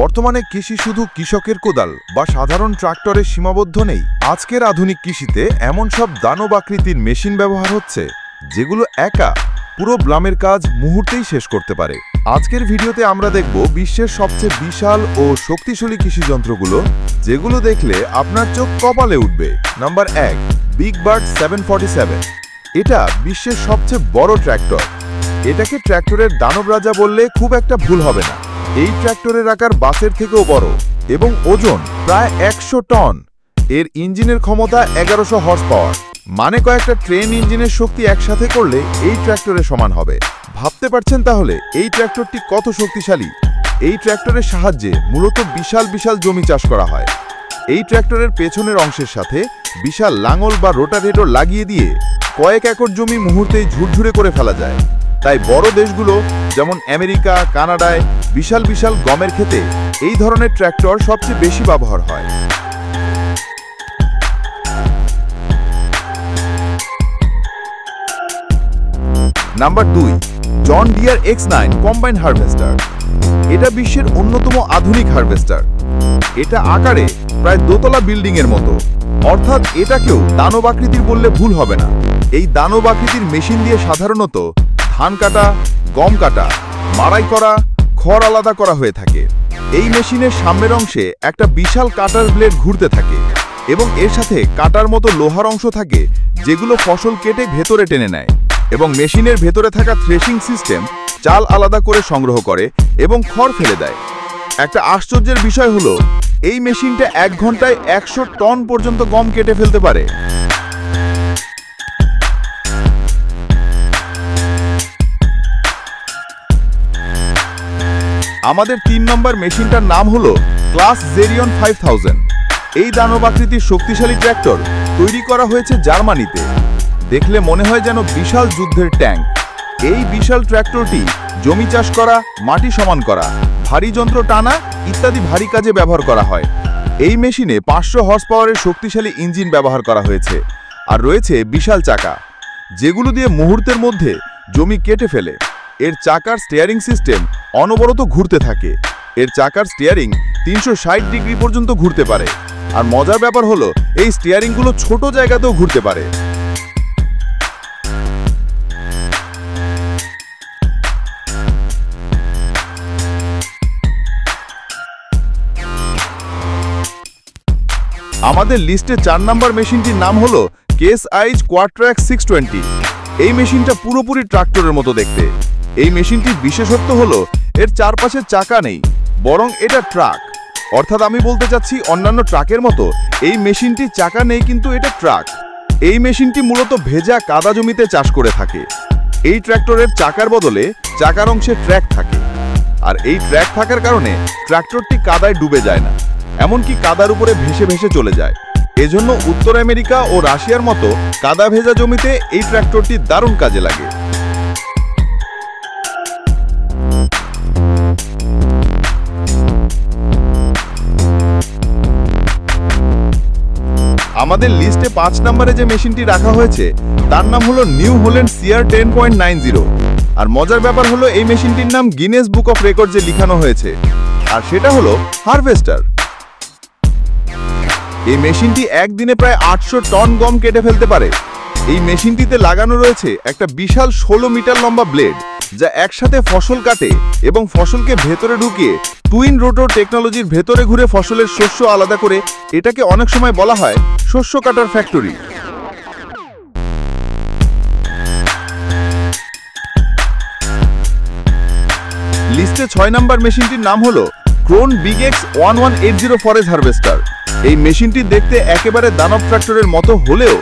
বর্তমানে কৃষি শুধু কৃষকের কোদাল বা সাধারণ ট্রাক্টরে সীমাবদ্ধ নেই। আজকের আধুনিক কৃষিতে এমন সব দানব আকৃতির মেশিন ব্যবহার হচ্ছে যেগুলো একা পুরো গ্রামের কাজ মুহূর্তেই শেষ করতে পারে। আজকের ভিডিওতে আমরা দেখব বিশ্বের সবচেয়ে বিশাল ও শক্তিশালী কৃষি যন্ত্রগুলো, যেগুলো দেখলে আপনার চোখ কপালে উঠবে। Number 1, big bird 747। এটা বিশ্বের সবচেয়ে বড় ট্র্যাক্টর। এটাকে ট্র্যাক্টরের দানব রাজা বললে খুব একটা ভুল হবে না। এই ট্র্যাক্টরের আকার বাসের থেকেও বড় এবং ওজন প্রায় 100 টন। এর ইঞ্জিনের ক্ষমতা 1100 হর্স পাওয়ার, মানে কয়েকটা ট্রেন ইঞ্জিনের শক্তি একসাথে করলে এই ট্র্যাক্টরের সমান হবে। ভাবতে পারছেন তাহলে এই ট্র্যাক্টরটি কত শক্তিশালী? এই ট্র্যাক্টরের সাহায্যে মূলত বিশাল বিশাল জমি চাষ করা হয়। এই ট্র্যাক্টরের পেছনের অংশের সাথে বিশাল লাঙল বা রোটাভেটর লাগিয়ে দিয়ে কয়েক একর জমি মুহূর্তেই ঝুরঝুরে করে ফেলা যায়। তাই বড় দেশগুলো যেমন আমেরিকা, কানাডায় বিশাল বিশাল গমের ক্ষেতে এই ধরনের ট্র্যাক্টর সবচেয়ে বেশি ব্যবহার হয়। Number 2, John Deere X9 combine harvester. এটা বিশ্বের অন্যতম আধুনিক হারভেস্টার। এটা আকারে প্রায় দোতলা বিল্ডিং এর মতো, অর্থাৎ এটাকেও দানব আকৃতির বললে ভুল হবে না। এই দানব আকৃতির মেশিন দিয়ে সাধারণত ধান কাটা, গম কাটা, মাড়াই করা, খড় আলাদা করা হয়ে থাকে। এই মেশিনের সামনের অংশে একটা বিশাল কাটার ব্লেড ঘুরতে থাকে এবং এর সাথে কাটার মতো লোহার অংশ থাকে, যেগুলো ফসল কেটে ভেতরে টেনে নেয় এবং মেশিনের ভেতরে থাকা থ্রেশিং সিস্টেম চাল আলাদা করে সংগ্রহ করে এবং খড় ফেলে দেয়। একটা আশ্চর্যের বিষয় হলো এই মেশিনটা 1 ঘন্টায় 100 টন পর্যন্ত গম কেটে ফেলতে পারে। আমাদের 3 নম্বর মেশিনটার নাম হলো ক্লাস জেরিয়ন 5000। এই দানব আকৃতির শক্তিশালী ট্র্যাক্টর তৈরি করা হয়েছে জার্মানিতে। দেখলে মনে হয় যেন বিশাল যুদ্ধের ট্যাঙ্ক। এই বিশাল ট্র্যাক্টরটি জমি চাষ করা, মাটি সমান করা, ভারী যন্ত্র টানা ইত্যাদি ভারী কাজে ব্যবহার করা হয়। এই মেশিনে 500 হর্স পাওয়ারের শক্তিশালী ইঞ্জিন ব্যবহার করা হয়েছে আর রয়েছে বিশাল চাকা, যেগুলো দিয়ে মুহূর্তের মধ্যে জমি কেটে ফেলে। এর চাকার স্টিয়ারিং সিস্টেম অনবরত ঘুরতে থাকে। এর চাকার স্টিয়ারিং 360 ডিগ্রি পর্যন্ত ঘুরতে পারে। আর মজার ব্যাপার হলো এই স্টিয়ারিংগুলো ছোট জায়গাতেও ঘুরতে পারে। আমাদের লিস্টে 4 নম্বর মেশিনটির নাম হলো কেস আইজ কোয়াডট্র্যাক 620। এই মেশিনটা পুরোপুরি ট্রাক্টরের মতো দেখতে। এই মেশিনটির বিশেষত্ব হলো এর চারপাশে চাকা নেই, বরং এটা ট্রাক। অর্থাৎ আমি বলতে চাচ্ছি অন্যান্য ট্রাকের মতো এই মেশিনটি চাকা নেই, কিন্তু এটা ট্রাক। এই মেশিনটি মূলত ভেজা কাদা জমিতে চাষ করে থাকে। এই ট্র্যাক্টরের চাকার বদলে চাকার অংশে ট্র্যাক থাকে, আর এই ট্র্যাক থাকার কারণে ট্র্যাক্টরটি কাদায় ডুবে যায় না, এমনকি কাদার উপরে ভেসে ভেসে চলে যায়। এজন্য উত্তর আমেরিকা ও রাশিয়ার মতো কাদা ভেজা জমিতে এই ট্র্যাক্টরটি দারুণ কাজে লাগে। আমাদের লিস্টে 5 নম্বরে যে মেশিনটি রাখা হয়েছে তার নাম হলো নিউ হোল্যান্ড CR 10.90। আর মজার ব্যাপার হলো এই মেশিনটির নাম গিনেস বুক অফ রেকর্ডসে লিখানো হয়েছে, আর সেটা হলো হারভেস্টার। এই মেশিনটি একদিনে প্রায় 800 টন গম কেটে ফেলতে পারে। এই মেশিনটিতে লাগানো রয়েছে একটা বিশাল 16 মিটার লম্বা ব্লেড, যা একসাথে ফসল কাটে এবং ফসলকে ভেতরে ঢুকিয়ে টুইন রোটর টেকনোলজির ভেতরে ঘুরে ফসলের শস্য আলাদা করে। এটাকে অনেক সময় বলা হয় শস্য কাটার ফ্যাক্টরি। লিস্টে 6 নম্বর মেশিনটির নাম হলো Crohn big x 1180 forage harvester. এই মেশিনটি দেখতে একেবারে দানব ট্রাক্টরের মতো হলেও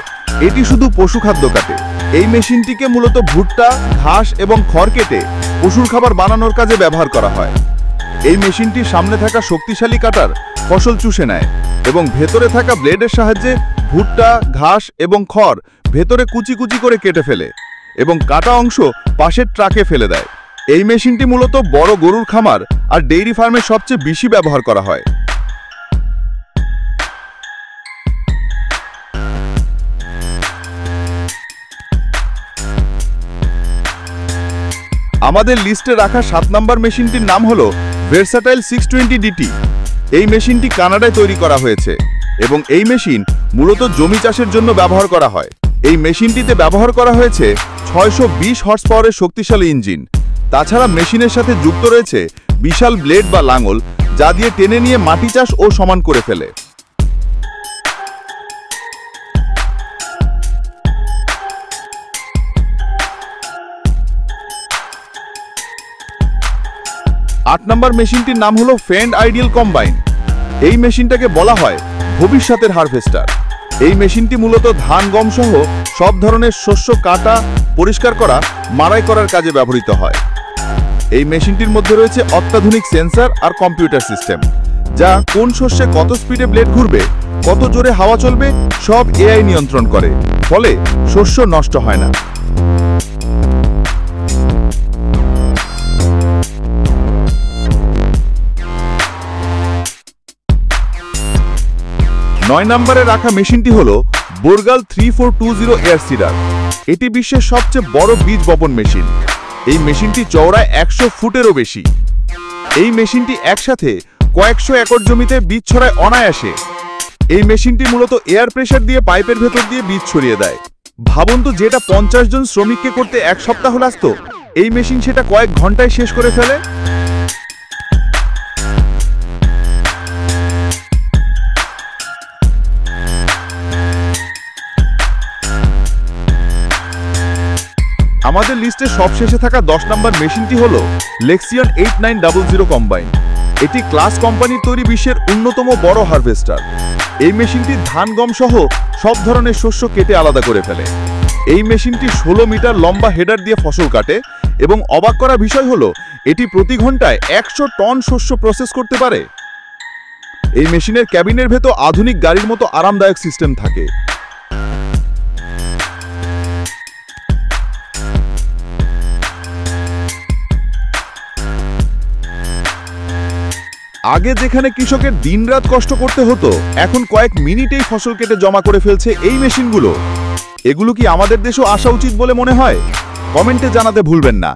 এটি শুধু পশু খাদ্য কাটে। এই মেশিনটিকে মূলত ভুট্টা, ঘাস এবং খড় কেটে পশুর খাবার বানানোর কাজে ব্যবহার করা হয়। এই মেশিনটির সামনে থাকা শক্তিশালী কাটার ফসল চুষে নেয় এবং ভেতরে থাকা ব্লেডের সাহায্যে ভুট্টা, ঘাস এবং খড় ভেতরে কুচি কুচি করে কেটে ফেলে এবং কাটা অংশ পাশের ট্রাকে ফেলে দেয়। এই মেশিনটি মূলত বড় গরুর খামার আর ডেইরি ফার্মে সবচেয়ে বেশি ব্যবহার করা হয়। আমাদের লিস্টে রাখা 7 নম্বর মেশিনটির নাম হলো ভার্সাটাইল 620 DT। এই মেশিনটি কানাডায় তৈরি করা হয়েছে এবং এই মেশিন মূলত জমি চাষের জন্য ব্যবহার করা হয়। এই মেশিনটিতে ব্যবহার করা হয়েছে 620 হর্স পাওয়ারের শক্তিশালী ইঞ্জিন। তাছাড়া মেশিনের সাথে যুক্ত রয়েছে বিশাল ব্লেড বা লাঙল, যা দিয়ে টেনে নিয়ে মাটি চাষ ও সমান করে ফেলে। আট নম্বর মেশিনটির নাম হলো ফেন্ড আইডিয়াল কম্বাইন। এই মেশিনটাকে বলা হয় ভবিষ্যতের হারভেস্টার। এই মেশিনটি মূলত ধান গম সহ সব ধরনের শস্য কাটা, পরিষ্কার করা, মাড়াই করার কাজে ব্যবহৃত হয়। এই মেশিনটির মধ্যে রয়েছে অত্যাধুনিক সেন্সর আর কম্পিউটার সিস্টেম, যা কোন শস্যে কত স্পিডে ব্লেড ঘুরবে, কত জোরে হাওয়া চলবে, সব এআই নিয়ন্ত্রণ করে, ফলে শস্য নষ্ট হয় না। নয় নম্বরে রাখা মেশিনটি হলো বোরগাল 3420 এয়ার সিডার। এটি বিশ্বের সবচেয়ে বড় বীজ বপন মেশিন। এই মেশিনটি চওড়ায় 100 ফুটেরও বেশি। এই মেশিনটি একসাথে কয়েকশো একর জমিতে বীজ ছড়ায় অনায়াসে। এই মেশিনটি মূলত এয়ার প্রেসার দিয়ে পাইপের ভেতর দিয়ে বীজ ছড়িয়ে দেয়। ভাবুন তো, যেটা 50 জন শ্রমিককে করতে 1 সপ্তাহ লাগতো, এই মেশিন সেটা কয়েক ঘন্টায় শেষ করে ফেলে। আমাদের লিস্টে সবশেষে থাকা 10 নম্বর মেশিনটি হলো লেক্সিয়ন 8900 কম্বাইন। এটি ক্লাস কোম্পানির তৈরি বিশ্বের অন্যতম বড় হারভেস্টার। এই মেশিনটি ধান গম সহ সব ধরনের শস্য কেটে আলাদা করে ফেলে। এই মেশিনটি 16 মিটার লম্বা হেডার দিয়ে ফসল কাটে এবং অবাক করা বিষয় হলো এটি প্রতি ঘন্টায় 100 টন শস্য প্রসেস করতে পারে। এই মেশিনের ক্যাবিনের ভেতর আধুনিক গাড়ির মতো আরামদায়ক সিস্টেম থাকে। আগে যেখানে কৃষকের দিনরাত কষ্ট করতে হতো, এখন কয়েক মিনিটেই ফসল কেটে জমা করে ফেলছে এই মেশিনগুলো। এগুলো কি আমাদের দেশেও আসা উচিত বলে মনে হয়? কমেন্টে জানাতে ভুলবেন না।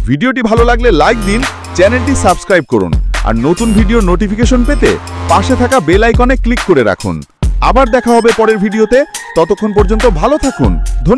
ভিডিওটি ভালো লাগলে লাইক দিন, চ্যানেলটি সাবস্ক্রাইব করুন আর নতুন ভিডিও নোটিফিকেশন পেতে পাশে থাকা বেল আইকনে ক্লিক করে রাখুন। আবার দেখা হবে পরের ভিডিওতে। ততক্ষণ পর্যন্ত ভালো থাকুন। ধন্যবাদ।